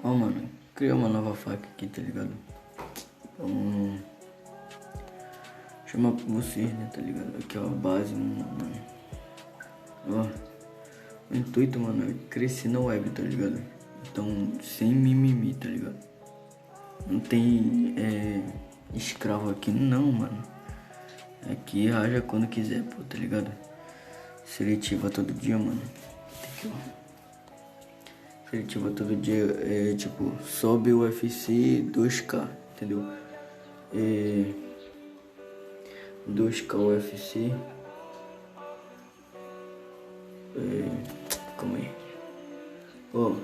Ó, mano, criar uma nova faca aqui, tá ligado? Vamos chamar vocês, né, tá ligado? Aqui, ó, a base, mano. Ó, o intuito, mano, é crescer na web, tá ligado? Então, sem mimimi, tá ligado? Não tem, escravo aqui, não, mano. Aqui raja quando quiser, pô, tá ligado? Seletiva todo dia, mano. Aqui, ó. Seletiva todo dia, tipo, sobe o UFC 2K, entendeu? 2K UFC. Calma aí. Ó,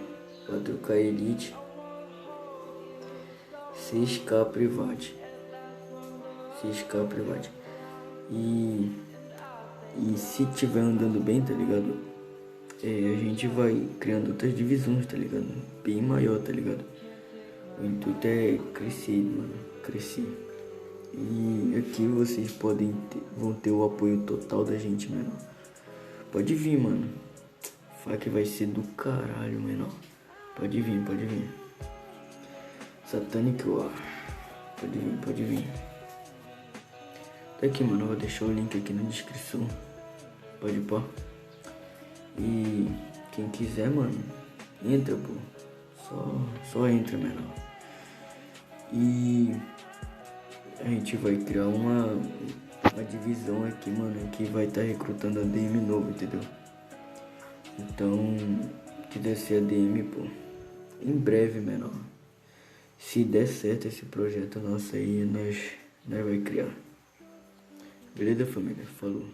4K Elite. 6K Private. 6K Private. E se tiver andando bem, tá ligado? A gente vai criando outras divisões, tá ligado? Bem maior, tá ligado? O intuito é crescer, mano. Crescer. E aqui vocês vão ter o apoio total da gente, menor. Pode vir, mano. Faca vai ser do caralho, menor. Pode vir, pode vir. Satanic War. Pode vir, pode vir. Tá aqui, mano. Eu vou deixar o link aqui na descrição. Pode ir, pô. E quem quiser, mano, entra, pô. Só entra, menor. E a gente vai criar uma divisão aqui, mano, que vai estar recrutando ADM novo, entendeu? Então, quiser ser ADM, pô, em breve, menor. Se der certo esse projeto nosso aí, nós vai criar. Beleza, família? Falou.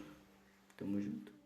Tamo junto.